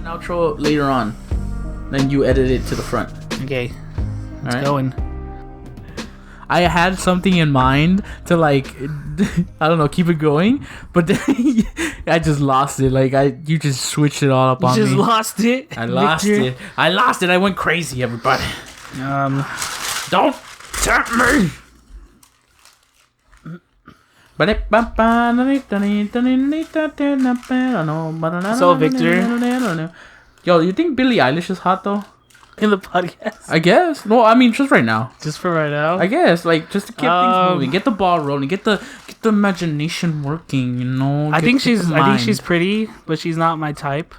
outro later on. Then you edit it to the front. Okay. Let's going. I had something in mind to like, I don't know, keep it going, but then I just lost it. Like you just switched it all up on me. You just lost it. I lost it. I went crazy, everybody. Don't tempt me. So Victor, yo, you think Billie Eilish is hot though? in the podcast, I guess. Well, I mean, just right now. just for right now. I guess, like, just to keep things moving, get the ball rolling, get the imagination working. You know. I think she's pretty, but she's not my type,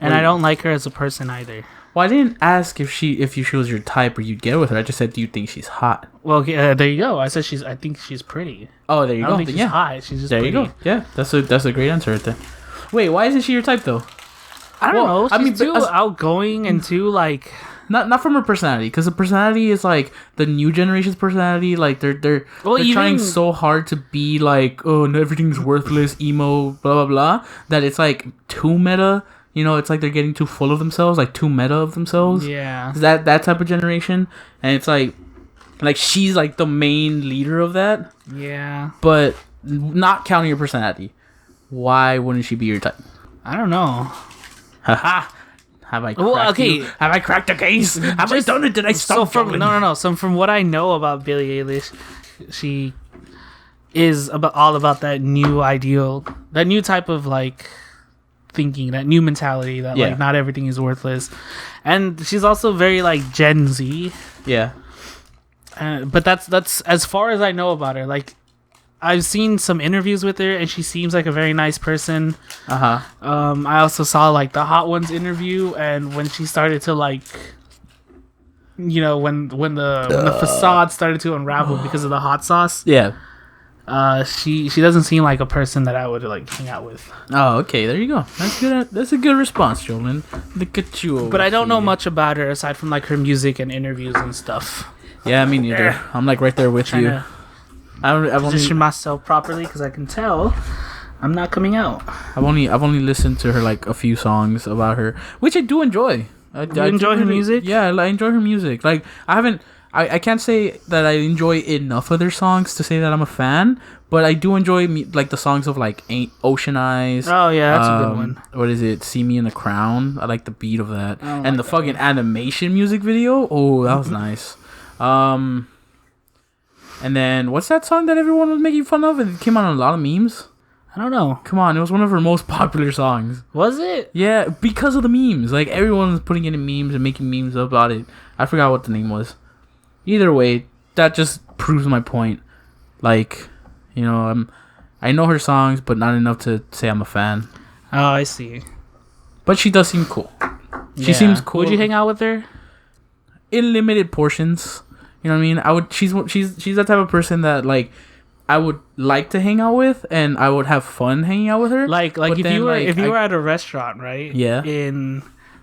and I don't like her as a person either. Well, I didn't ask if she was your type or you'd get with her. I just said, do you think she's hot? Well, okay, there you go. I said I think she's pretty. Oh, there you I go. don't think she's hot. She's just there pretty. you go. Yeah, that's a great answer right there. Wait, why isn't she your type though? I don't know. She's too but outgoing and too like. Not from her personality, because the personality is like the new generation's personality. Like they're trying so hard to be like, oh, no, everything's worthless, emo, blah blah blah, that it's like too meta. You know, it's like they're getting too full of themselves, like too meta of themselves. Yeah. That type of generation, and it's like she's like the main leader of that. Yeah. But not counting your personality, why wouldn't she be your type? I don't know. Haha. Have I cracked the case? Have I done it? Did I stop? No. So from what I know about Billie Eilish, she is all about that new ideal, that new type of like thinking, that new mentality that like not everything is worthless, and she's also very like Gen Z. Yeah. But that's as far as I know about her. Like, I've seen some interviews with her, and she seems like a very nice person. I also saw like the Hot Ones interview, and when she started to like, you know, when the facade started to unravel because of the hot sauce. Yeah. She doesn't seem like a person that I would like hang out with. Oh, okay. There you go. That's good. That's a good response, Jolin. Look at you. But I don't know much about her aside from like her music and interviews and stuff. Yeah, me neither. I'm like right there with you. I've position myself properly because I can tell I'm not coming out. I've only listened to her like a few songs about her, which I do enjoy. I enjoy her music? Yeah, I enjoy her music. Like I can't say that I enjoy enough of their songs to say that I'm a fan, but I do enjoy like the songs of like Ocean Eyes. Oh yeah, that's a good one. What is it? See Me in the Crown. I like the beat of that, and the fucking animation music video. Oh, that was nice. And then, what's that song that everyone was making fun of? It came on a lot of memes. I don't know. Come on, it was one of her most popular songs. Was it? Yeah, because of the memes. Like, everyone was putting it in memes and making memes about it. I forgot what the name was. Either way, that just proves my point. Like, you know, I know her songs, but not enough to say I'm a fan. Oh, I see. But she does seem cool. She seems cool. Would you hang out with her? In limited portions. You know what I mean? I would. She's that type of person that like I would like to hang out with, and I would have fun hanging out with her. Like if you were at a restaurant, right? Yeah. In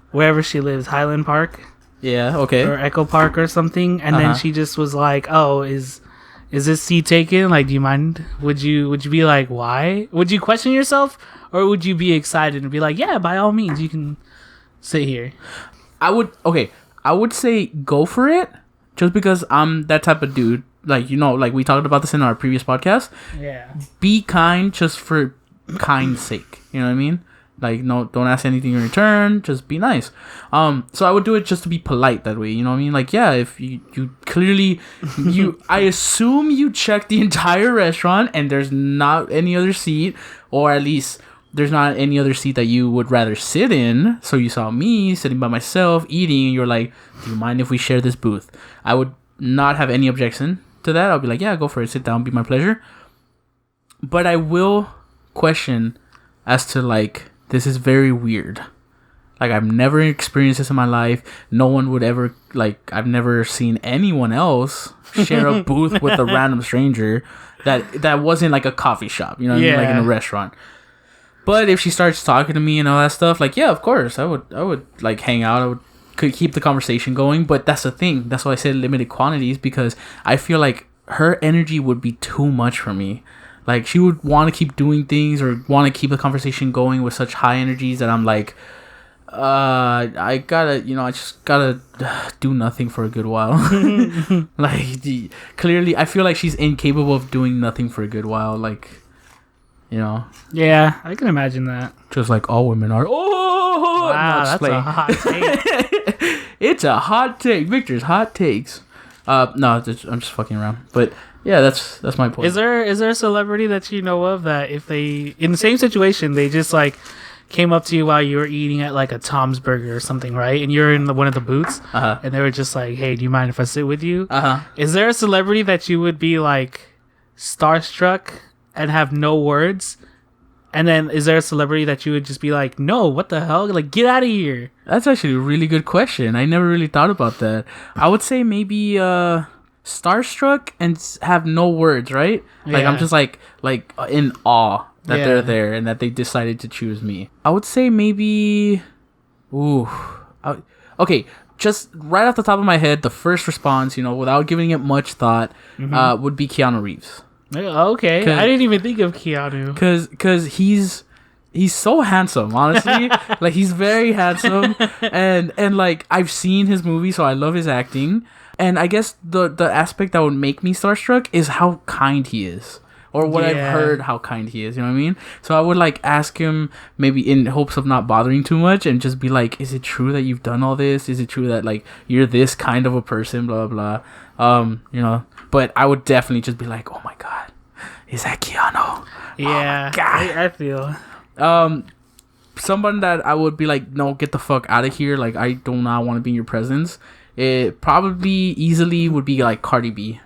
wherever she lives, Highland Park. Yeah. Okay. Or Echo Park or something, and then she just was like, "Oh, is this seat taken? Like, do you mind? Would you be like, why? Would you question yourself, or would you be excited and be like, yeah, by all means, you can sit here? I would say go for it. Just because I'm that type of dude, like, you know, like we talked about this in our previous podcast. Yeah. Be kind just for kind's sake. You know what I mean? Like, no, don't ask anything in return. Just be nice. So I would do it just to be polite that way. You know what I mean? Like, yeah, if you clearly, I assume you checked the entire restaurant and there's not any other seat, or at least there's not any other seat that you would rather sit in. So you saw me sitting by myself eating, and you're like, do you mind if we share this booth? I would not have any objection to that. I'll be like, yeah, go for it. Sit down. Be my pleasure. But I will question as to like, this is very weird. Like, I've never experienced this in my life. No one would ever, like, I've never seen anyone else share a booth with a random stranger that wasn't like a coffee shop, you know what I mean? Like in a restaurant. But if she starts talking to me and all that stuff, like, yeah, of course, I would like hang out. Could keep the conversation going. But that's the thing. That's why I said limited quantities, because I feel like her energy would be too much for me. Like, she would want to keep doing things or want to keep the conversation going with such high energies that I'm like, I gotta, I just gotta do nothing for a good while. Like, clearly, I feel like she's incapable of doing nothing for a good while. Like, Yeah, I can imagine that. Just like all women are. Oh, wow, that's a hot take. It's a hot take. Victor's hot takes. No, I'm just fucking around. But yeah, that's my point. Is there a celebrity that you know of that if they in the same situation they just like came up to you while you were eating at like a Tom's Burger or something, right? And you're in one of the booths, and they were just like, "Hey, do you mind if I sit with you?" Is there a celebrity that you would be like starstruck and have no words? And then is there a celebrity that you would just be like, "No, what the hell? Like, get out of here." That's actually a really good question. I never really thought about that. I would say maybe starstruck and have no words, right? Like, I'm just like in awe that they're there and that they decided to choose me. I would say maybe okay, just right off the top of my head, the first response, without giving it much thought, would be Keanu Reeves. Okay, I didn't even think of Keanu. Cause he's so handsome, honestly. Like, he's very handsome, and like, I've seen his movie, so I love his acting. And I guess the aspect that would make me starstruck is how kind he is, or what I've heard how kind he is. You know what I mean? So I would like ask him, maybe in hopes of not bothering too much, and just be like, "Is it true that you've done all this? Is it true that like you're this kind of a person?" Blah blah blah. But I would definitely just be like, "Oh my god, is that Keanu?" Yeah, I feel. Someone that I would be like, "No, get the fuck out of here. Like, I do not want to be in your presence." It probably easily would be like Cardi B.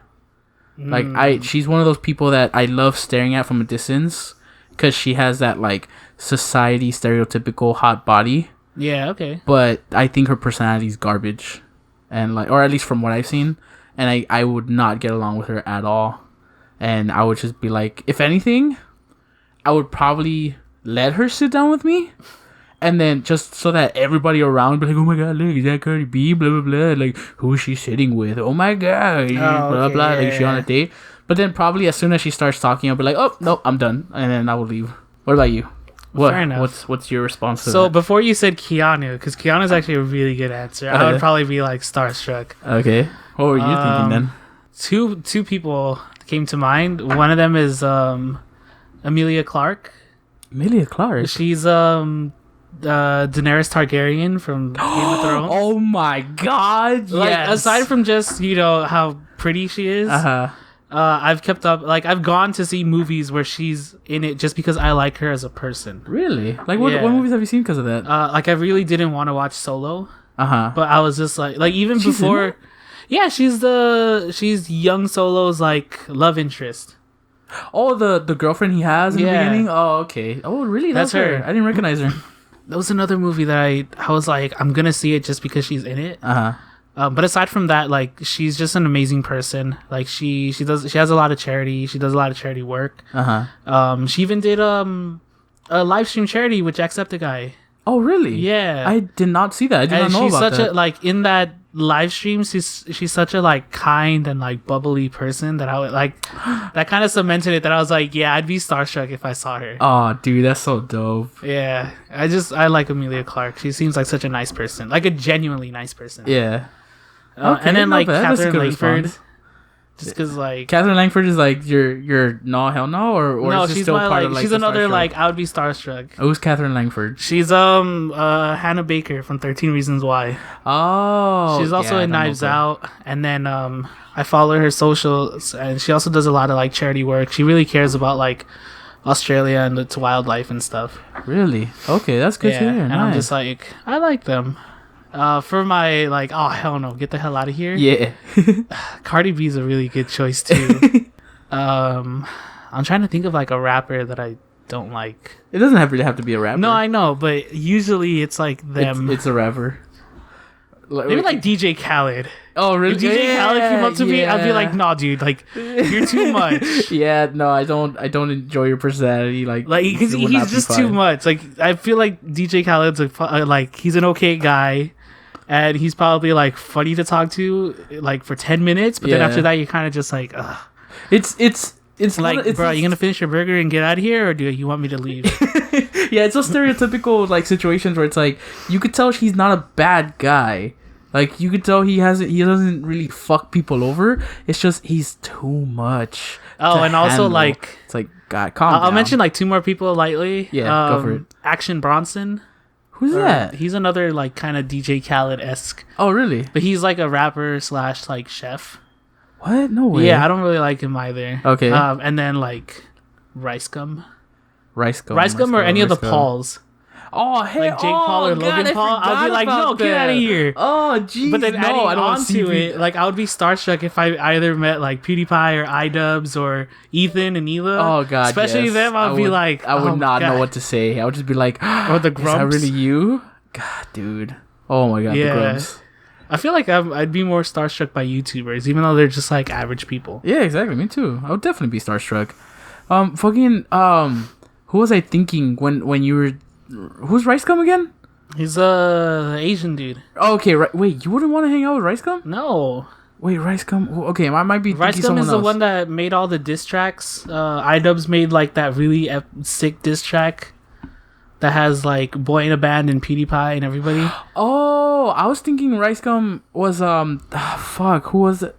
Like, she's one of those people that I love staring at from a distance because she has that like society stereotypical hot body. Yeah, okay. But I think her personality is garbage, and like, or at least from what I've seen, and I would not get along with her at all. And I would just be like, if anything, I would probably let her sit down with me. And then just so that everybody around be like, "Oh my god, look, is that Cardi B? Blah, blah, blah. Like, who is she sitting with? Oh my god. Blah, blah. Like, she on a date." But then probably as soon as she starts talking, I'll be like, "Oh, no, I'm done." And then I will leave. What about you? Fair enough. What's your response to that? So before you said Keanu, because Keanu's actually a really good answer, I would probably be like starstruck. Okay. What were you thinking then? Two people came to mind. One of them is Emilia Clarke. Emilia Clarke? She's Daenerys Targaryen from Game of Thrones. Oh my god, like, yes. aside from just how pretty she is, I've kept up. Like, I've gone to see movies where she's in it just because I like her as a person. Really? Like, what movies have you seen because of that? Like, I really didn't want to watch Solo. But I was just like even she's before. Yeah, she's young Solo's like love interest. Oh, the girlfriend he has in the beginning. Oh, okay. Oh, really? That's her. I didn't recognize her. That was another movie that I was like, I'm gonna see it just because she's in it. But aside from that, like, she's just an amazing person. Like, she has a lot of charity. She does a lot of charity work. She even did a live stream charity with Jacksepticeye. Oh, really? Yeah. I did not see that. I did not know about that. She's such a, like, in that live stream, she's such a, like, kind and, like, bubbly person that I would, like, that kind of cemented it that I was like, yeah, I'd be starstruck if I saw her. Oh, dude, that's so dope. Yeah. I like Emilia Clarke. She seems like such a nice person. Like, a genuinely nice person. Yeah. Okay, and then, like, Catherine Langford. Response. Just because, like... Catherine Langford is, like, your no, hell no? Or no, is she's still my, part like, of, like, she's the another, starstruck? like, I would be starstruck. Who's Catherine Langford? She's, Hannah Baker from 13 Reasons Why. Oh. She's also in Knives Out. And then, I follow her socials, and she also does a lot of, like, charity work. She really cares about, like, Australia and its wildlife and stuff. Really? Okay, that's good to hear. And I'm just like, I like them. For my, like, oh, hell no, get the hell out of here. Yeah. Cardi B's a really good choice, too. I'm trying to think of, like, a rapper that I don't like. It doesn't really have to be a rapper. No, I know, but usually it's, like, them. It's a rapper. Maybe, like, DJ Khaled. Oh, really? If DJ Khaled came up to me, I'd be like, nah, dude, like, you're too much. Yeah, no, I don't enjoy your personality. Like he's just too much. Like, I feel like DJ Khaled's like, he's an okay guy, and he's probably, like, funny to talk to, like, for 10 minutes, but then after that, you're kind of just like, ugh. It's it's like, bro, you gonna finish your burger and get out of here, or do you want me to leave? Yeah, it's those stereotypical like situations where it's like you could tell he's not a bad guy. Like you could tell he doesn't really fuck people over. It's just he's too much. Oh, and also handle. like it's like God, calm down. I'll mention like 2 more people lightly. Yeah, go for it. Action Bronson. Who's that? He's another like kind of DJ Khaled-esque. Oh, really? But he's like a rapper / like chef. What? No way. Yeah, I don't really like him either. Okay. And then like Rice Gum or any of the Pauls. Oh, hey, like Jake Paul or Logan Paul, I'd be like, no, get out of here. Oh, jeez. But then adding I don't on to it, like I would be starstruck if I either met like PewDiePie or iDubbbz or Ethan and Hila. Oh God, especially them, I would be like, I would not know what to say. I would just be like, or the Grumps. Is that really you? God, dude. Oh my God, the Grumps. I feel like I'd be more starstruck by YouTubers, even though they're just like average people. Yeah, exactly. Me too. I would definitely be starstruck. Who was I thinking when you were? Who's Rice Gum again? He's a Asian dude. Oh, okay, right. Wait, you wouldn't want to hang out with Rice Gum? No. Wait, Rice Gum. Okay, I might be thinking Rice Gum someone is the else. one that made all the diss tracks. iDubbbz made like that really sick diss track that has like Boy in a Band and PewDiePie and everybody. Oh, I was thinking Rice Gum was fuck, who was it?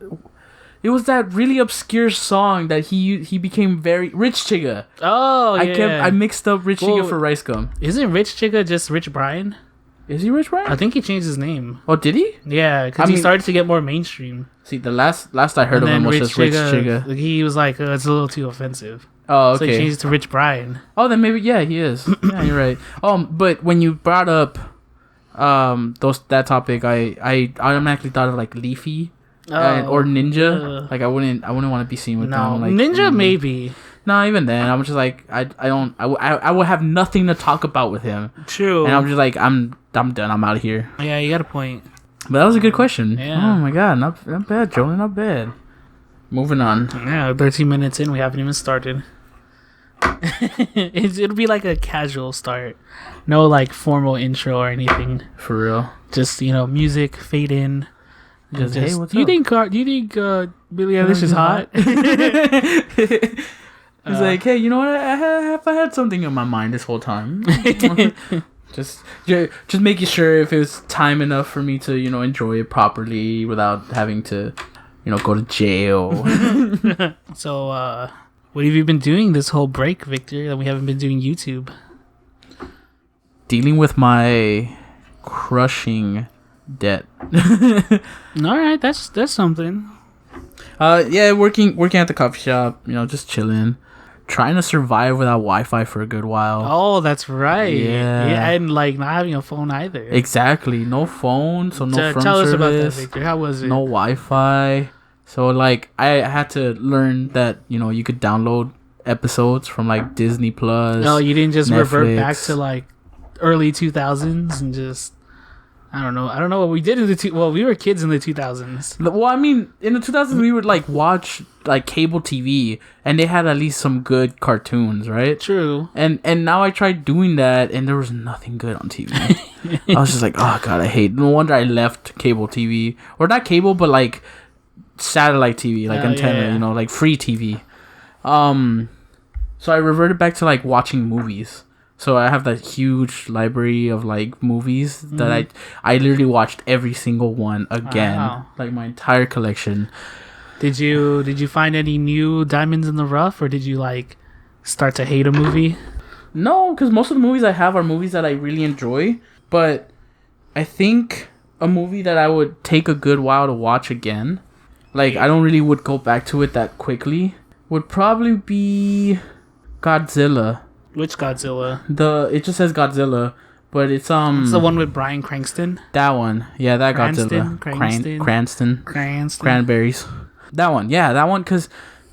It was that really obscure song that he became very Rich Chigga. Oh, yeah. I mixed up Rich Chigga for Rice Gum. Isn't Rich Chigga just Rich Brian? Is he Rich Brian? I think he changed his name. Oh, did he? Yeah, because he started to get more mainstream. See, the last I heard of him was just Rich Chigga. He was like, it's a little too offensive. Oh, okay. So he changed it to Rich Brian. Oh, then maybe he is. Yeah, you're right. But when you brought up that topic, I automatically thought of like Leafy. Or Ninja. Like I wouldn't want to be seen with them. Like, Ninja maybe. No, even then I'm just like I would have nothing to talk about with him. True. And I'm just like I'm done. I'm out of here. Yeah, you got a point. But that was a good question. Yeah. Oh my God, not bad, Joey, not bad. Moving on. Yeah, 13 minutes in, we haven't even started. It'll be like a casual start. No like formal intro or anything. For real. Just music fade in. Just, hey, what's do you up? think Billie Eilish is hot? He's like, hey, you know what? I had something in my mind this whole time. just making sure if it was time enough for me to enjoy it properly without having to go to jail. So what have you been doing this whole break, Victor, that we haven't been doing YouTube? Dealing with my crushing debt. All right, that's something. Yeah, working at the coffee shop, just chilling, trying to survive without Wi-Fi for a good while. Oh, that's right. Yeah, and like not having a phone either. Exactly, no phone, so no phone tell service. us about that, Victor. How was it? No Wi-Fi, so like I had to learn that you could download episodes from like Disney Plus. No, you didn't just Netflix. revert back to like early 2000s and just. I don't know what we did in the we were kids in the 2000s. Well, I mean, in the 2000s we would like watch like cable TV, and they had at least some good cartoons, right? True. And now I tried doing that, and there was nothing good on TV. I was just like, oh God, I hate. No wonder I left cable TV, or not cable, but like satellite TV, like antenna, yeah. Like free TV. So I reverted back to like watching movies. So I have that huge library of like movies that I literally watched every single one again. Wow. Like my entire collection. Did you find any new diamonds in the rough, or did you like start to hate a movie? No, because most of the movies I have are movies that I really enjoy. But I think a movie that I would take a good while to watch again, like I don't really would go back to it that quickly, would probably be Godzilla. Which Godzilla? It just says Godzilla, but it's It's the one with Bryan Cranston. That one, yeah, that Godzilla. Cranston. Cranberries. That one, yeah, that one. Cause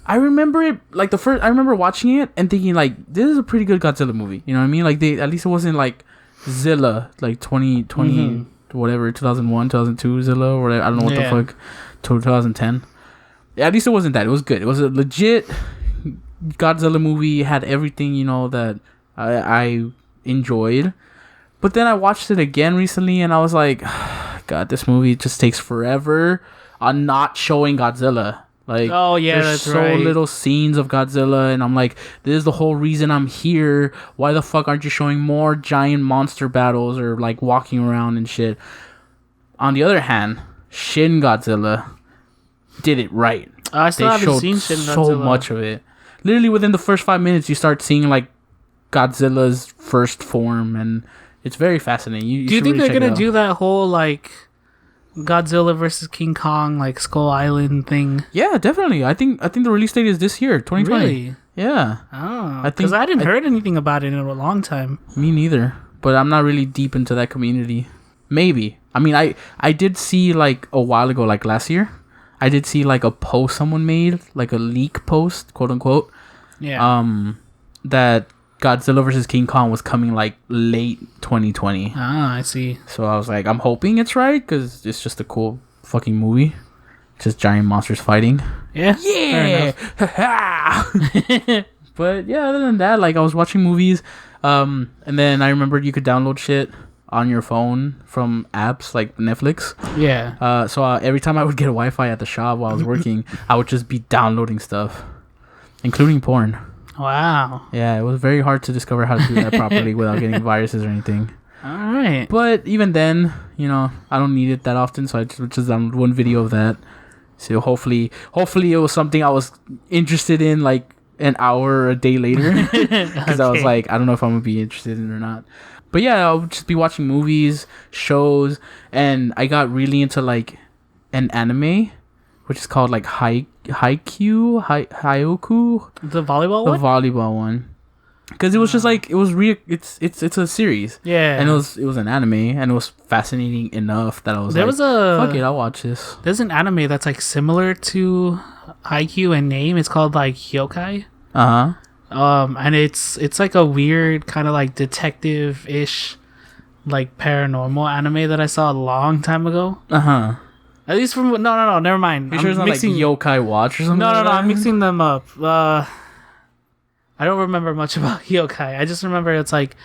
I remember it like I remember watching it and thinking like this is a pretty good Godzilla movie. You know what I mean? Like at least it wasn't like Zilla, like 2020 whatever 2001 2002 Zilla or whatever. I don't know what the fuck 2010. Yeah, at least it wasn't that. It was good. It was a legit Godzilla movie, had everything that I enjoyed. But then I watched it again recently and I was like, God, this movie just takes forever on not showing Godzilla. Like, oh yeah, there's that's so right. little scenes of Godzilla, and I'm like, this is the whole reason I'm here. Why the fuck aren't you showing more giant monster battles or like walking around and shit? On the other hand, Shin Godzilla did it right. I still haven't seen Shin Godzilla. So much of it. Literally within the first 5 minutes, you start seeing like Godzilla's first form, and it's very fascinating. Do you think they're gonna do that whole like Godzilla versus King Kong, like Skull Island thing? Yeah, definitely. I think the release date is this year, 2020. Really? Yeah. Oh, because I didn't heard anything about it in a long time. Me neither. But I'm not really deep into that community. Maybe. I mean, I did see like a while ago, like last year, I did see like a post someone made, like a leak post, quote unquote. Yeah. That Godzilla versus King Kong was coming like late 2020. Ah, I see. So I was like, I'm hoping it's right because it's just a cool fucking movie. Just giant monsters fighting. Yeah. Yeah. But yeah, other than that, like I was watching movies, and then I remembered you could download shit on your phone from apps like Netflix. Yeah. So every time I would get Wi-Fi at the shop while I was working, I would just be downloading stuff, including porn. Wow. Yeah, it was very hard to discover how to do that properly without getting viruses or anything. All right. But even then, you know, I don't need it that often, so I just downloaded one video of that. So hopefully it was something I was interested in like an hour or a day later. Because I was like, I don't know if I'm going to be interested in it or not. But yeah, I'll just be watching movies, shows, and I got really into like an anime, which is called like Haikyuu. The volleyball one? The volleyball one. Because it was just like, it was it's a series. Yeah. And it was an anime, and it was fascinating enough that I was fuck it, I'll watch this. There's an anime that's like similar to Haikyuu in name. It's called like Hyokai. Uh-huh. And it's like a weird kind of like detective-ish, like paranormal anime that I saw a long time ago. Uh-huh. At least from no, never mind. You sure it's not mixing, like Yokai Watch or something? No, I'm mixing them up. I don't remember much about Yokai. I just remember it's like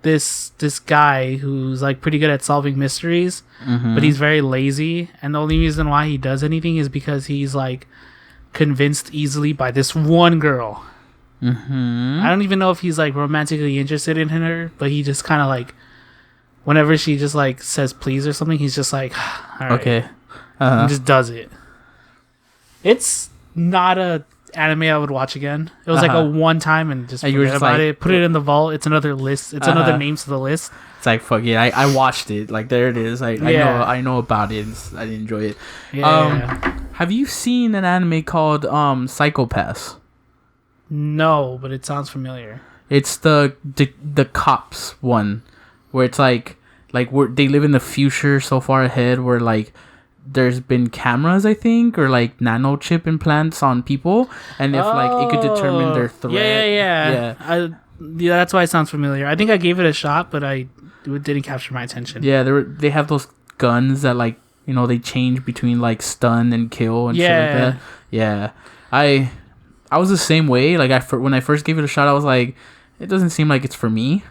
this guy who's like pretty good at solving mysteries, but he's very lazy, and the only reason why he does anything is because he's like convinced easily by this one girl. I don't even know if he's like romantically interested in her, but he just kind of like, whenever she just like says please or something, he's just like, all right. Okay. And just does it. It's not a anime I would watch again. It was like a one time and just forget about it. Put it in the vault. It's another list. It's another name to the list. It's like fuck it. I watched it. Like there it is. I know about it. I didn't enjoy it. Yeah. Have you seen an anime called Psychopaths? No, but it sounds familiar. It's the cops one, where it's like they live in the future so far ahead where like there's been cameras, I think, or like nano chip implants on people, and if like it could determine their threat. Yeah. That's why it sounds familiar. I think I gave it a shot, but it didn't capture my attention. Yeah, they have those guns that like, you know, they change between like stun and kill and shit like that. Yeah, I was the same way. Like when I first gave it a shot, I was like, it doesn't seem like it's for me.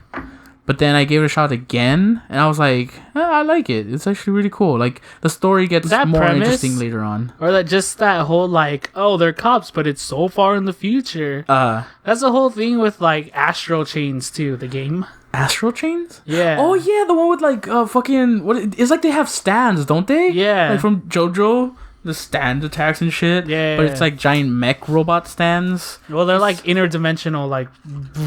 But then I gave it a shot again, and I was like, I like it. It's actually really cool. Like, the story gets more interesting later on. Or that whole, like, oh, they're cops, but it's so far in the future. That's the whole thing with, like, Astral Chains, too, the game. Astral Chains? Yeah. Oh, yeah, the one with, like, it's like they have stands, don't they? Yeah. Like, from JoJo, the stand attacks and shit. Yeah. But it's, like, giant mech robot stands. Well, they're, like, interdimensional, like,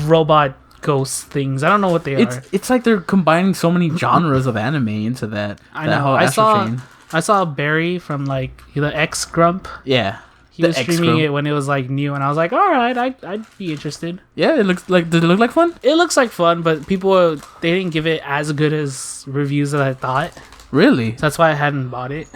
robot ghost things. I don't know what they are. It's like they're combining so many genres of anime into that. I know. I saw Barry from like the X Grump. Yeah, he was streaming it when it was like new, and I was like, all right, I'd be interested. Yeah, did it look like fun? It looks like fun, but people they didn't give it as good as reviews as I thought. Really? So that's why I hadn't bought it.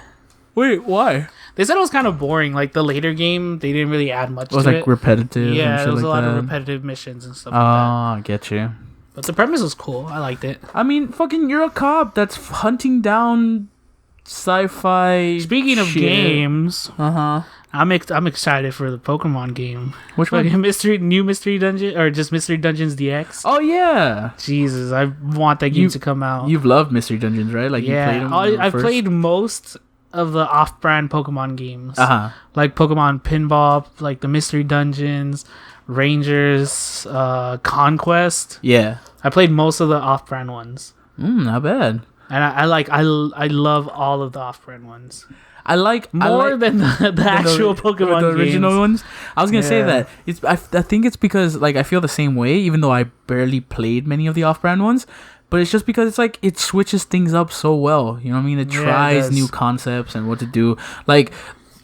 Wait, why? They said it was kind of boring. Like the later game, they didn't really add much to it. It was like repetitive. Yeah, and it was like a lot that. of repetitive missions and stuff Oh, like that. I get you. But the premise was cool. I liked it. I mean, fucking, you're a cop that's hunting down sci-fi. Speaking of games, I'm excited for the Pokemon game. Which one? New Mystery Dungeon, or just Mystery Dungeons DX? Oh yeah. Jesus, I want that game to come out. You've loved Mystery Dungeons, right? Like yeah, you played them. I've played most of the off-brand Pokemon games. Like Pokemon Pinball, like the Mystery Dungeons, Rangers, Conquest. Yeah. I played most of the off-brand ones. Not bad. And I love all of the off-brand ones. I like more than the actual Pokemon the original games. ones. I was gonna say that I think it's because like I feel the same way, even though I barely played many of the off-brand ones. But it's just because it's like it switches things up so well. You know what I mean? It tries new concepts and what to do. Like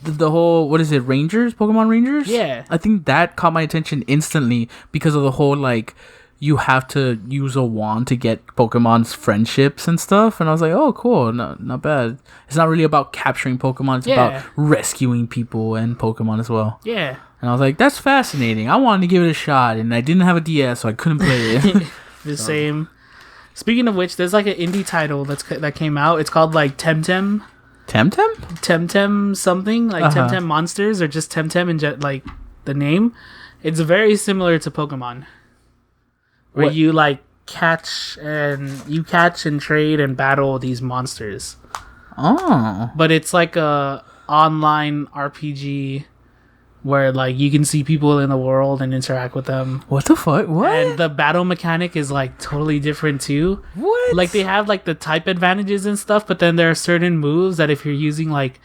the whole what is it? Rangers, Pokemon Rangers. Yeah, I think that caught my attention instantly because of the whole like. You have to use a wand to get Pokemon's friendships and stuff. And I was like, oh, cool. Not bad. It's not really about capturing Pokemon. It's about rescuing people and Pokemon as well. Yeah. And I was like, that's fascinating. I wanted to give it a shot. And I didn't have a DS, so I couldn't play it. The same. Speaking of which, there's like an indie title that came out. It's called like Temtem. Temtem? Temtem something. Like Temtem Monsters or just Temtem and like the name. It's very similar to Pokemon. Where you like catch and trade and battle these monsters. Oh. But it's like a online RPG where like you can see people in the world and interact with them. What the fuck? What? And the battle mechanic is like totally different too. What? Like they have like the type advantages and stuff, but then there are certain moves that if you're using like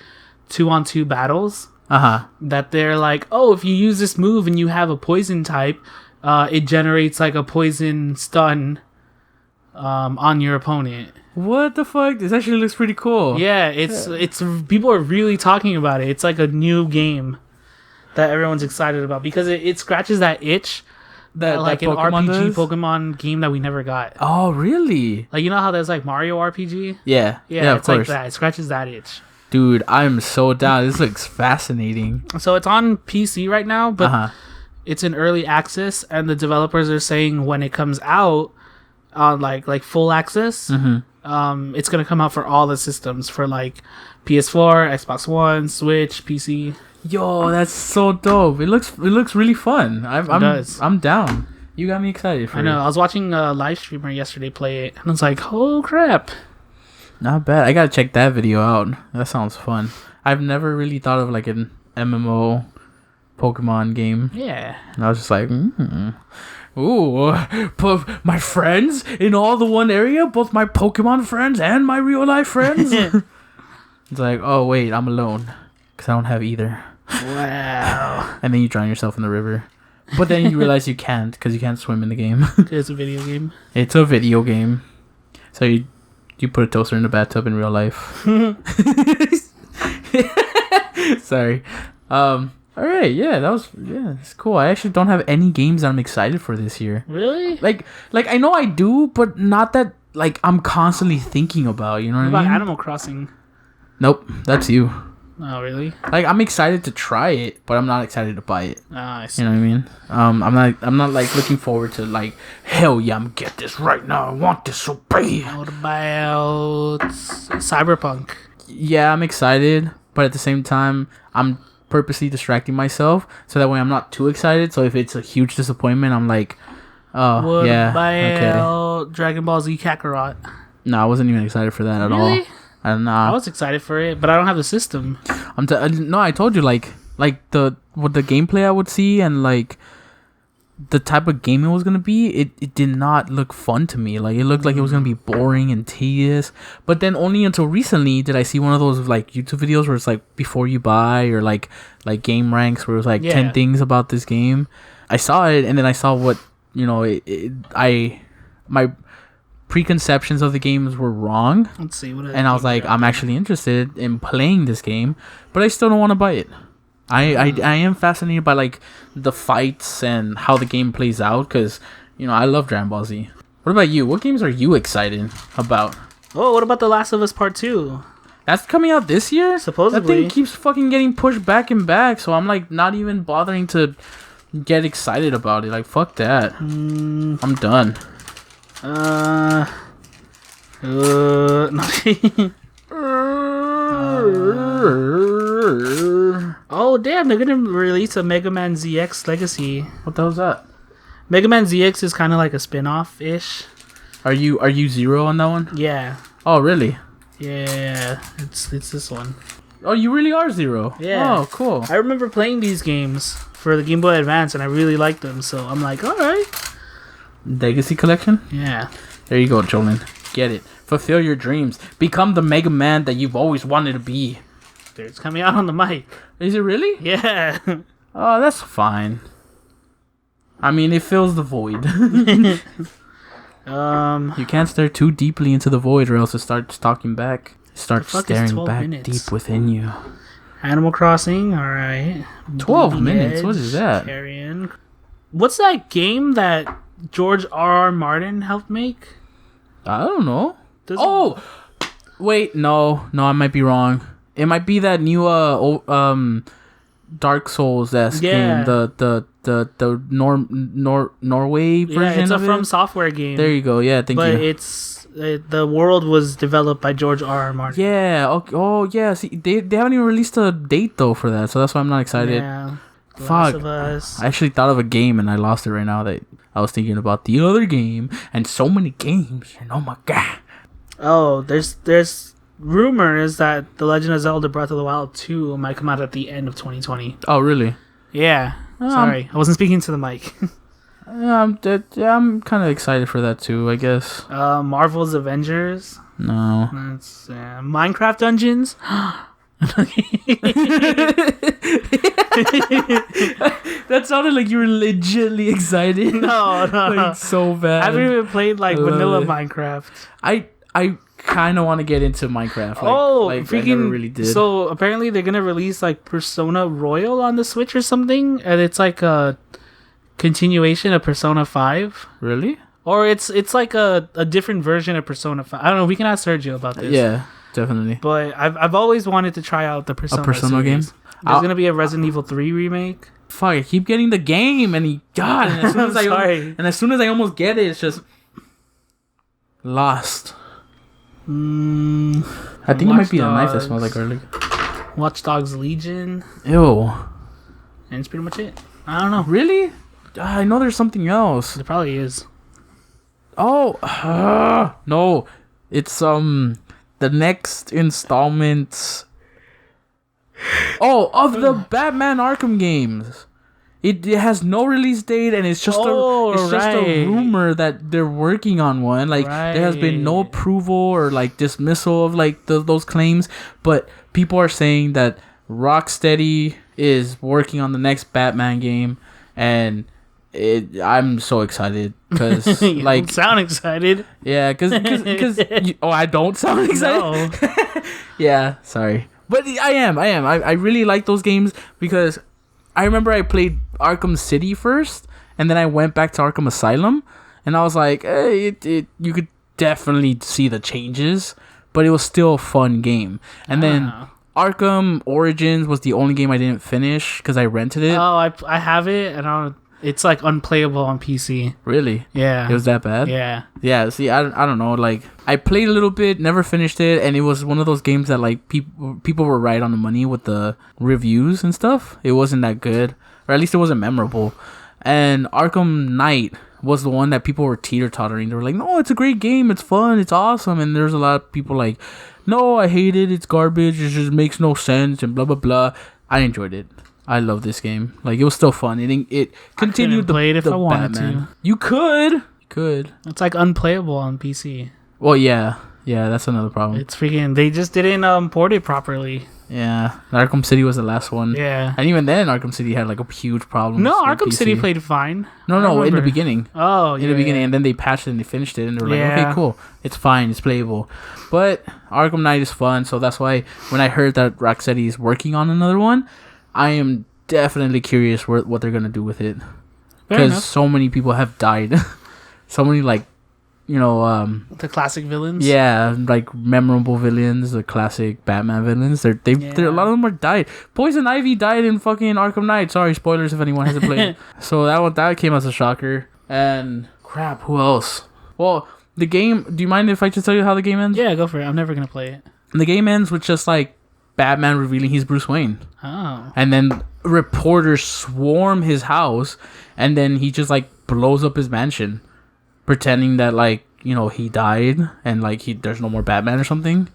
2-on-2 battles, that they're like, oh, if you use this move and you have a poison type, it generates like a poison stun on your opponent. What the fuck? This actually looks pretty cool. Yeah, it's people are really talking about it. It's like a new game that everyone's excited about because it scratches that itch that like an RPG Pokemon game that we never got. Oh, really? Like you know how there's like Mario RPG? Yeah, it's like that. It scratches that itch. Dude, I'm so down. This looks fascinating. So it's on PC right now, but it's in early access, and the developers are saying when it comes out on like full access, it's gonna come out for all the systems for like PS4, Xbox One, Switch, PC. Yo, that's so dope. It looks really fun. I'm down. You got me excited for it. I know. I was watching a live streamer yesterday play it, and I was like, oh crap. Not bad. I gotta check that video out. That sounds fun. I've never really thought of like an MMO Pokemon game. Yeah. And I was just like, ooh, put my friends in all the one area, both my Pokemon friends and my real life friends. It's like, oh wait, I'm alone because I don't have either. Wow. And then you drown yourself in the river, but then you realize you can't because you can't swim in the game. It's a video game. It's a video game. So you put a toaster in the bathtub in real life. Sorry. All right, it's cool. I actually don't have any games that I'm excited for this year. Really? Like I know I do, but not that like I'm constantly thinking about. You know what I mean? Animal Crossing? Nope, that's you. Oh, really? Like I'm excited to try it, but I'm not excited to buy it. I see. You know what I mean? I'm not like looking forward to like hell yeah, I'm gonna get this right now. I want this so bad. What about Cyberpunk? Yeah, I'm excited, but at the same time, I'm purposely distracting myself so that way I'm not too excited. So if it's a huge disappointment, I'm like, oh what yeah, about okay. Dragon Ball Z Kakarot? No, I wasn't even excited for that at all. I was excited for it, but I don't have the system. No, I told you like the gameplay I would see and like the type of game it was gonna be. It did not look fun to me. Like it looked like it was gonna be boring and tedious. But then only until recently did I see one of those like YouTube videos where it's like before you buy or like game ranks where it was like 10 things about this game. I saw it and then I saw what my preconceptions of the games were wrong. Let's see what. And I was like, I'm actually interested in playing this game, but I still don't want to buy it. I am fascinated by like the fights and how the game plays out because I love Dragon Ball Z. What about you? What games are you excited about? Oh, what about The Last of Us Part 2? That's coming out this year? Supposedly. That thing keeps fucking getting pushed back and back, so I'm like not even bothering to get excited about it. Like fuck that. I'm done. Oh damn! They're gonna release a Mega Man ZX Legacy. What the hell's that? Mega Man ZX is kind of like a spin-off ish. Are you Zero on that one? Yeah. Oh really? Yeah, it's this one. Oh, you really are Zero? Yeah. Oh, cool. I remember playing these games for the Game Boy Advance, and I really liked them. So I'm like, all right. Legacy Collection? Yeah. There you go, Jolin. Get it. Fulfill your dreams. Become the Mega Man that you've always wanted to be. Dude, it's coming out on the mic. Is it really? Yeah. Oh, that's fine. I mean, it fills the void. You can't stare too deeply into the void or else it starts talking back. It starts staring back deep within you. Animal Crossing, alright. 12 minutes? What is that? Carrion. What's that game that George R.R. Martin helped make? I don't know. Wait, no, I might be wrong. It might be that new Dark Souls game, the Norway version. Yeah, it's a of From it? Software game. There you go. Yeah, thank you. But the world was developed by George R.R. Martin. Yeah. Okay. Oh, yeah. See, they haven't even released a date though for that, so that's why I'm not excited. Yeah. Fuck. Last of Us. I actually thought of a game and I lost it right now. That I was thinking about the other game and so many games. And oh my god. Oh, there's rumors that The Legend of Zelda Breath of the Wild 2 might come out at the end of 2020. Oh really? Yeah. Sorry, I wasn't speaking to the mic. I'm kind of excited for that too, I guess. Marvel's Avengers. No. That's Minecraft Dungeons. That sounded like you were legitimately excited. No. Like, so bad. I haven't even played like vanilla Minecraft. I kind of want to get into Minecraft. Freaking! I never really did. So apparently they're gonna release like Persona Royal on the Switch or something, and it's like a continuation of Persona 5. Really? Or it's like a different version of Persona 5. I don't know. We can ask Sergio about this. Yeah, definitely. But I've always wanted to try out the Persona game. There's gonna be a Resident Evil 3 remake. Fuck! I keep getting the game, and as soon as I almost get it, it's just lost. I think it might be a knife that smells like garlic. Watch Dogs Legion. Ew. And it's pretty much it. I don't know. Really? I know there's something else. There probably is. Oh, no. It's the next installment. Oh, of the Batman Arkham games. It has no release date, and it's just just a rumor that they're working on one. Like there has been no approval or like dismissal of like those claims, but people are saying that Rocksteady is working on the next Batman game, and I'm so excited because you don't sound excited. Yeah, because I don't sound excited. No. Yeah, sorry, but I am. I really like those games because I remember I played Arkham City first, and then I went back to Arkham Asylum, and I was like, hey, you could definitely see the changes, but it was still a fun game. And then Arkham Origins was the only game I didn't finish because I rented it. Oh, I have it, and it's like unplayable on PC. Really? Yeah. It was that bad? Yeah. Yeah, see, I don't know. Like, I played a little bit, never finished it, and it was one of those games that, like, people were right on the money with the reviews and stuff. It wasn't that good, or at least it wasn't memorable. And Arkham Knight was the one that people were teeter-tottering. They were like, no, it's a great game, it's fun, it's awesome. And there's a lot of people like, no, I hate it, it's garbage, it just makes no sense, and blah, blah, blah. I enjoyed it. I love this game. Like, it was still fun. It continued if I wanted to. You could. It's like unplayable on PC. Well, yeah, that's another problem. It's freaking. They just didn't port it properly. Yeah, Arkham City was the last one. Yeah, and even then, Arkham City had like a huge problem. No, Arkham City played fine. No, in the beginning. Oh, yeah. In the beginning, and then they patched it and they finished it, and they were like, okay, cool, it's fine, it's playable. But Arkham Knight is fun, so that's why when I heard that Rocksteady is working on another one, I am definitely curious what they're gonna do with it, because so many people have died. So many, like, you know, the classic villains. Yeah, like memorable villains, the classic Batman villains. They're a lot of them are died. Poison Ivy died in fucking Arkham Knight. Sorry, spoilers if anyone hasn't played. So that came as a shocker. And crap, who else? Well, the game. Do you mind if I just tell you how the game ends? Yeah, go for it. I'm never gonna play it. The game ends with just like Batman revealing he's Bruce Wayne. Oh. And then reporters swarm his house, and then he just like blows up his mansion, pretending that, like, you know, he died and like there's no more Batman or something.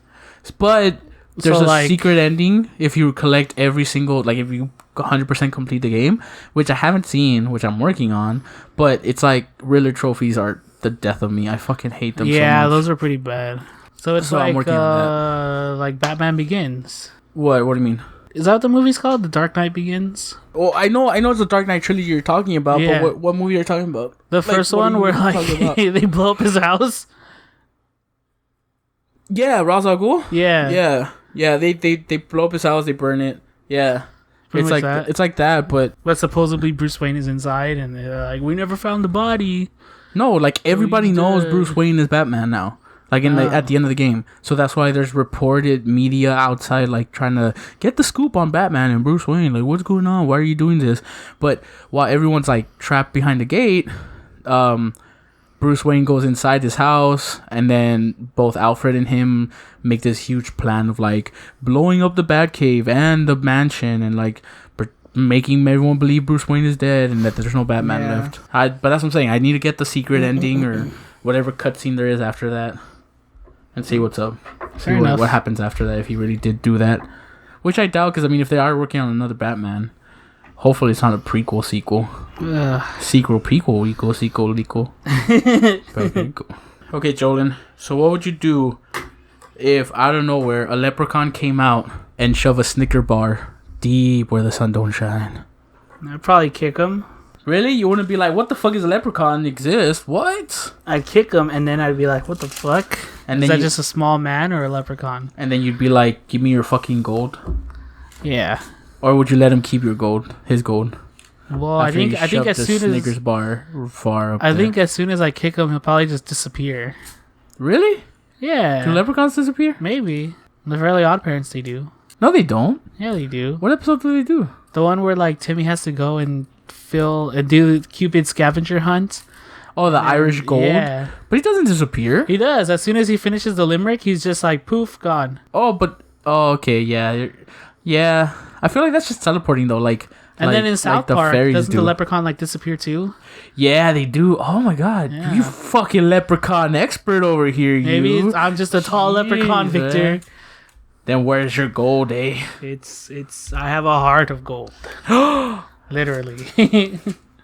But there's So, a like- secret ending if you collect every single, like if you 100% complete the game, which I haven't seen, which I'm working on. But it's like Riddler trophies are the death of me. I fucking hate them so Yeah, much. those are pretty bad. So it's So I'm like working on like Batman Begins. What do you mean? Is that what the movie's called? The Dark Knight Begins? Well, I know it's the Dark Knight trilogy you're talking about, Yeah. but what movie are you talking about? The Like, first what are one you where talking about? like they blow up his house. Yeah, Ra's al Ghul? Yeah. Yeah, they blow up his house, they burn it. Yeah. Pretty It's much like that. it's like that, but But supposedly Bruce Wayne is inside, and they're like, we never found the body. no, like everybody he's knows dead. Bruce Wayne is Batman now. Like at the end of the game. So that's why there's reported media outside like trying to get the scoop on Batman and Bruce Wayne. Like, what's going on? Why are you doing this? But while everyone's like trapped behind the gate, Bruce Wayne goes inside his house, and then both Alfred and him make this huge plan of like blowing up the Batcave and the mansion, and like making everyone believe Bruce Wayne is dead and that there's no Batman left. But that's what I'm saying. I need to get the secret ending or whatever cutscene there is after that, and see what's up. See what happens after that if he really did do that, which I doubt. Because I mean, if they are working on another Batman, hopefully it's not a prequel sequel. Sequel, prequel, equal. Okay, Jolin. So what would you do if out of nowhere a leprechaun came out and shove a Snicker bar deep where the sun don't shine? I'd probably kick him. Really? You wouldn't be like, what the fuck is a leprechaun exist? What? I'd kick him, and then I'd be like, what the fuck? And is then that just a small man or a leprechaun? And then you'd be like, give me your fucking gold. Yeah. Or would you let him keep your gold? His gold? Well, I think as soon Snickers as bar far up I there. think as soon as I kick him, he'll probably just disappear. Really? Yeah. Do leprechauns disappear? Maybe. The Fairly Odd Parents, they do. No, they don't. Yeah, they do. What episode do they do? The one where like Timmy has to go and do Cupid's scavenger hunt. Oh, the Irish gold. Yeah. But he doesn't disappear. He does. As soon as he finishes the limerick, he's just like poof, gone. Okay, yeah. Yeah. I feel like that's just teleporting though, like. And then in South Park, doesn't the do. leprechaun like disappear too? Yeah, they do. Oh my god, Yeah. you fucking leprechaun expert over here. Maybe I'm just a tall leprechaun, Victor. Then where's your gold, eh? It's. I have a heart of gold. Literally.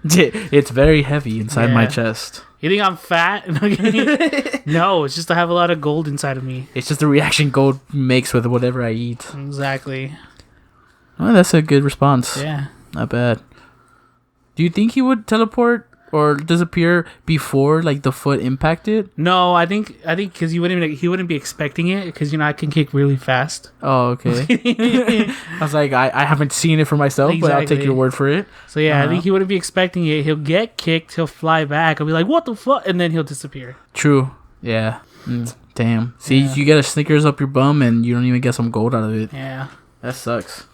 It's very heavy inside my Yeah. chest. You think I'm fat? No, it's just I have a lot of gold inside of me. It's just the reaction gold makes with whatever I eat. Exactly. Oh, that's a good response. Yeah. Not bad. Do you think he would teleport or disappear before like the foot impacted? No, I think because he wouldn't be expecting it because I can kick really fast. Oh, okay. I was like, I haven't seen it for myself, but I'll take Exactly. your word for it. So yeah, I think he wouldn't be expecting it. He'll get kicked. He'll fly back. I'll be like, what the fuck, and then he'll disappear. True. Yeah. Damn. See, you get a Snickers up your bum and you don't even get some gold out of it. Yeah. That sucks.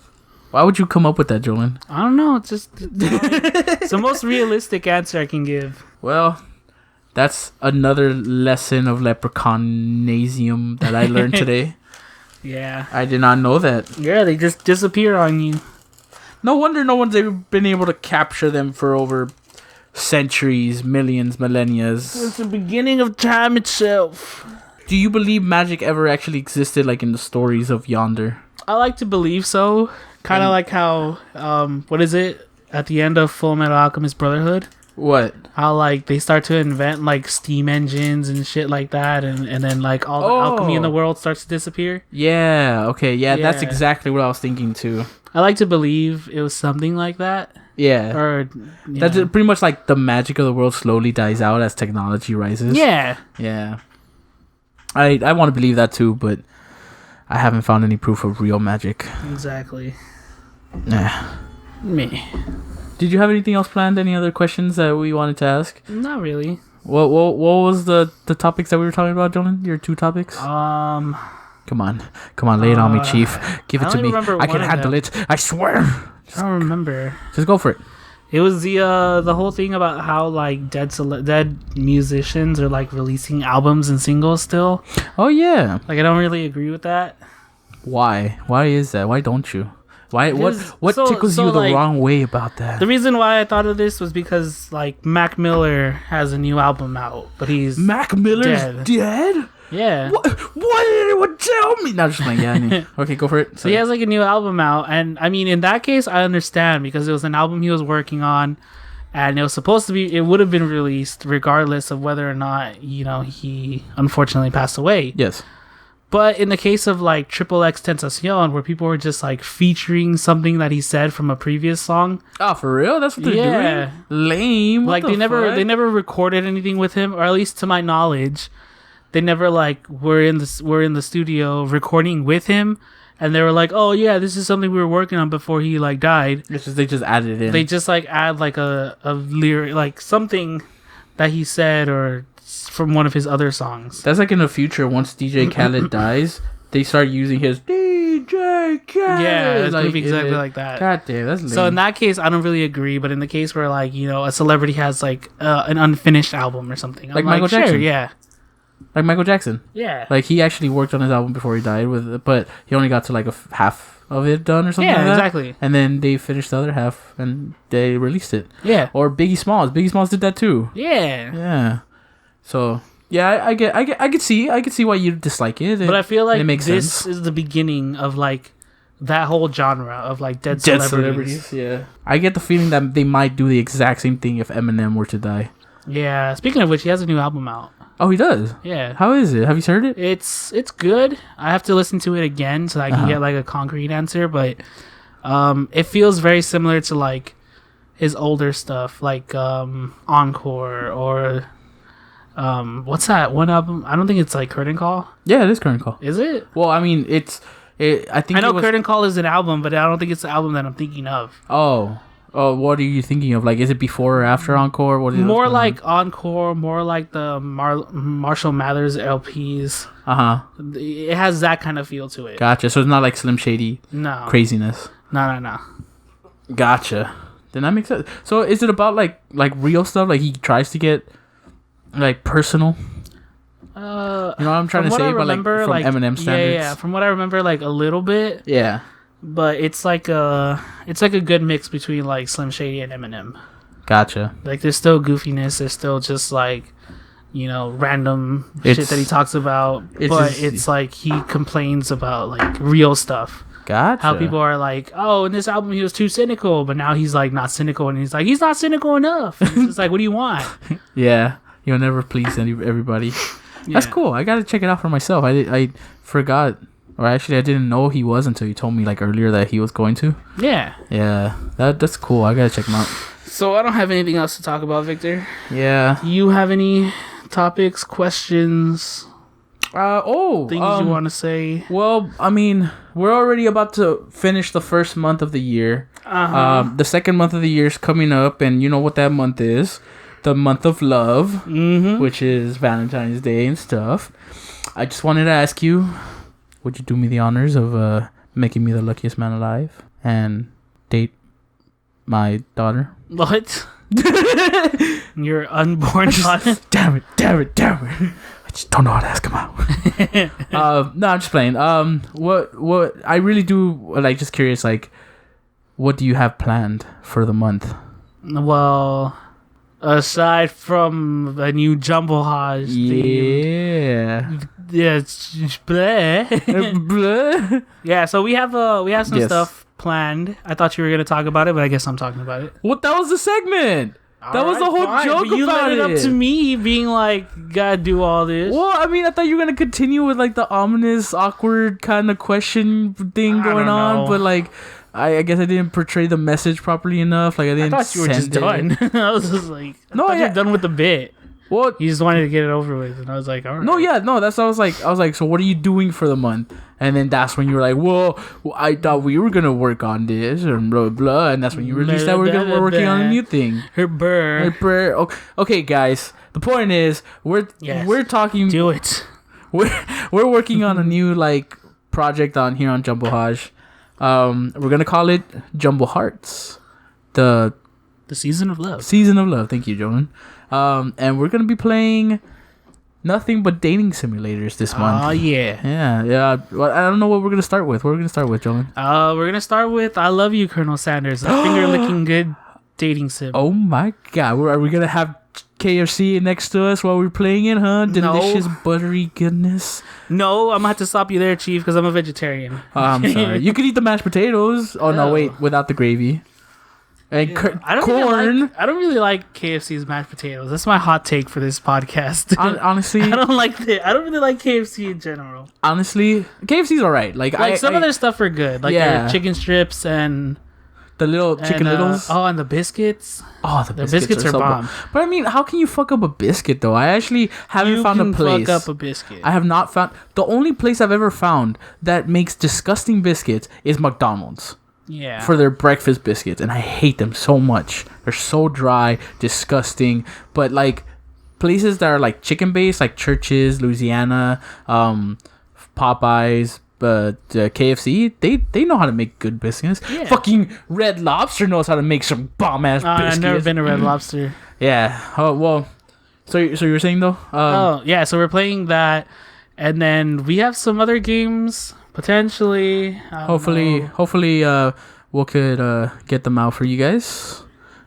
Why would you come up with that, Jolin? I don't know. It's just it's the most realistic answer I can give. Well, that's another lesson of leprechaunasium that I learned today. Yeah. I did not know that. Yeah, they just disappear on you. No wonder no one's ever been able to capture them for over centuries, millions, millennia. It's the beginning of time itself. Do you believe magic ever actually existed, like in the stories of Yonder? I like to believe so. Kind of like how, what is it? At the end of Full Metal Alchemist Brotherhood? What? How, like, they start to invent, like, steam engines and shit like that, and then, like, all the alchemy in the world starts to disappear. Yeah, okay, yeah, that's Yeah. exactly what I was thinking too. I like to believe it was something like that. Yeah. Or, That's pretty much like the magic of the world slowly dies out as technology rises. Yeah. Yeah. I want to believe that too, but I haven't found any proof of real magic. Exactly. Yeah. Me. Did you have anything else planned? Any other questions that we wanted to ask? Not really. What was the topics that we were talking about, Dylan? Your two topics? Come on, lay it on me, Chief. Give it to me. I can handle it. I swear. I don't remember. Just go for it. It was the whole thing about how like dead musicians are like releasing albums and singles still. Oh yeah. Like I don't really agree with that. Why? Why is that? Why don't you? Why? What tickles you the like, wrong way about that? The reason why I thought of this was because like Mac Miller has a new album out, but he's Mac Miller's dead. Yeah. What did anyone tell me? No, just like, yeah, I knew. Okay, go for it. So he has like a new album out, and I mean, in that case, I understand because it was an album he was working on, and it was supposed to be. It would have been released regardless of whether or not he unfortunately passed away. Yes. But in the case of like Triple X Tentacion, where people were just like featuring something that he said from a previous song. Oh, for real? That's what they're doing? Lame. Like they never recorded anything with him, or at least to my knowledge, they never like were in the studio recording with him, and they were like, oh yeah, this is something we were working on before he like died. They just added it in. They just like add like a lyric, like something that he said or from one of his other songs. That's like in the future, once DJ Khaled dies, they start using his DJ Khaled. Yeah, it's gonna be exactly like that. God damn, that's lame. So in that case, I don't really agree. But in the case where like a celebrity has like an unfinished album or something, like Michael Jackson, sure, yeah, like Michael Jackson, yeah, like he actually worked on his album before he died but he only got to like half of it done or something. Yeah, like that. Exactly. And then they finished the other half and they released it. Yeah. Or Biggie Smalls did that too. Yeah. Yeah. So yeah, I could see why you dislike it. But I feel like it makes this sense. is the beginning of like that whole genre of like dead celebrities. Yeah, I get the feeling that they might do the exact same thing if Eminem were to die. Yeah. Speaking of which, he has a new album out. Oh, he does. Yeah. How is it? Have you heard it? It's good. I have to listen to it again so I can get like a concrete answer. But it feels very similar to like his older stuff, like Encore or. What's that one album? I don't think it's like Curtain Call. Yeah, it is Curtain Call. Is it? Well, I mean, I think I know Curtain Call is an album, but I don't think it's the album that I'm thinking of. Oh, what are you thinking of? Like, is it before or after Encore? What is more like Encore, more like the Marshall Mathers LPs. It has that kind of feel to it. Gotcha. So it's not like Slim Shady. No craziness. No. Gotcha. Then that makes sense. So is it about like real stuff? Like he tries to get like personal. You know what I'm trying to say, but like from like, Eminem standards. Yeah. From what I remember, like a little bit. Yeah. But it's like a good mix between like Slim Shady and Eminem. Gotcha. Like there's still goofiness. There's still just like random shit that he talks about. It's like he complains about like real stuff. Gotcha. How people are like, oh, in this album he was too cynical, but now he's like not cynical, and he's like he's not cynical enough. It's just like, what do you want? Yeah. You'll never please everybody. Yeah. That's cool. I gotta check it out for myself. I forgot, or actually I didn't know he was until you told me like earlier that he was going to. Yeah. Yeah. That's cool. I gotta check him out. So I don't have anything else to talk about, Victor. Yeah. You have any topics, questions? Things you want to say? Well, I mean, we're already about to finish the first month of the year. The second month of the year is coming up, and you know what that month is. The month of love, which is Valentine's Day and stuff. I just wanted to ask you, would you do me the honors of making me the luckiest man alive and date my daughter? What? Your unborn daughter? Damn it. I just don't know how to ask him out. No, I'm just playing. What I really do, like, just curious, like, what do you have planned for the month? Well, aside from a new Jumblhoj theme. Yeah, bleh. Yeah, so we have some stuff planned. I thought you were gonna talk about it, but I guess I'm talking about it. What? That was the segment. That was the whole joke but you about led it up to me being like, gotta do all this. Well, I mean, I thought you were gonna continue with like the ominous, awkward kind of question thing going on, but like, I guess I didn't portray the message properly enough. Like I thought you were just done. I was just like, you were done with the bit. Well, you just wanted to get it over with, and I was like, all right. No, that's what I was like. So what are you doing for the month? And then that's when you were like, well, I thought we were gonna work on this and blah blah. And that's when you released that we're working on a new thing. Her burr. Okay, guys. The point is, we're talking. Do it. We're working on a new like project on here on Jumblhoj. We're gonna call it JumblHearts. The season of love. Season of love. Thank you, Jonan. And we're gonna be playing nothing but dating simulators this month. Oh yeah. Yeah. Well, I don't know what we're gonna start with. What are we gonna start with, Jonan? We're gonna start with "I Love You, Colonel Sanders," a finger licking good dating sim. Oh my God! Are we gonna have KFC next to us while we're playing it, huh? Delicious buttery goodness. No, I'm gonna have to stop you there, Chief, because I'm a vegetarian. I'm sorry. You could eat the mashed potatoes. Oh no, wait, without the gravy. And corn. I don't really like KFC's mashed potatoes. That's my hot take for this podcast. Honestly, I don't like it. I don't really like KFC in general. Honestly, KFC's alright. Like some of their stuff are good, like their chicken strips and the little chicken littles. And the biscuits. Oh, the biscuits are so bomb. But I mean, how can you fuck up a biscuit though? I actually haven't found a place. Fuck up a biscuit. I have not found. The only place I've ever found that makes disgusting biscuits is McDonald's. Yeah. For their breakfast biscuits, and I hate them so much. They're so dry, disgusting. But like places that are like chicken based, like Church's, Louisiana, Popeyes, KFC, they know how to make good biscuits. Yeah. Fucking Red Lobster knows how to make some bomb ass biscuits. I've never been to Red Lobster. Yeah. Oh well. So you were saying though? So we're playing that, and then we have some other games. Potentially, hopefully, we could get them out for you guys.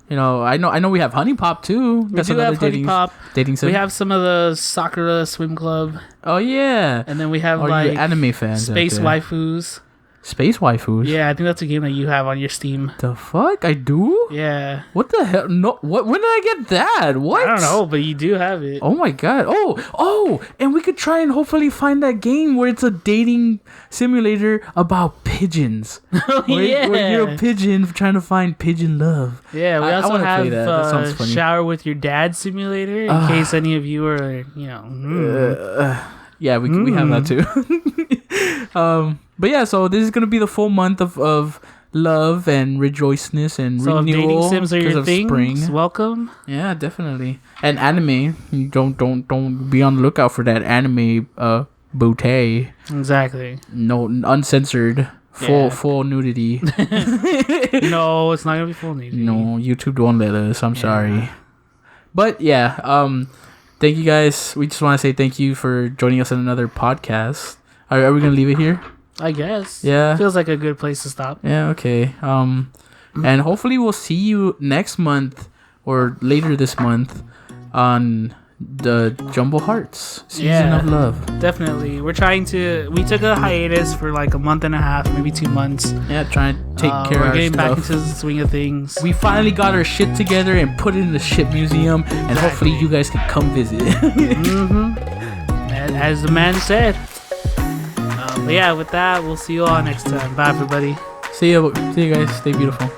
You know, I know we have Honey Pop too. We do have Honey Pop. Dating sim. We have some of the Sakura Swim Club. Oh yeah, and then we have like anime fans, Space Waifus. Space Waifus. Yeah, I think that's a game that you have on your Steam. The fuck, I do? Yeah. What the hell? No, what? When did I get that? What? I don't know, but you do have it. Oh my god! Oh! And we could try and hopefully find that game where it's a dating simulator about pigeons. Where you're a pigeon trying to find pigeon love. Yeah, we also have that Shower with Your Dad simulator in case any of you are, yeah, we have that too. But yeah, so this is gonna be the full month of love and rejoiceness and renewal. So dating sims are your things. Spring. Welcome. Yeah, definitely. And anime. Don't be on the lookout for that anime bootay. Exactly. No, uncensored. Full nudity. No, it's not gonna be full nudity. No, YouTube won't let us. I'm sorry. But yeah, thank you guys. We just want to say thank you for joining us in another podcast. Are we gonna leave it here? I guess. Yeah. Feels like a good place to stop. Yeah, okay. And hopefully we'll see you next month or later this month on the JumblHearts season of love. Definitely. We took a hiatus for like a month and a half, maybe 2 months. Yeah, trying to take care of our getting stuff. back into the swing of things. We finally got our shit together and put it in the ship museum, and hopefully you guys can come visit. As the man said. But yeah, with that, we'll see you all next time. Bye, everybody. See you guys. Stay beautiful.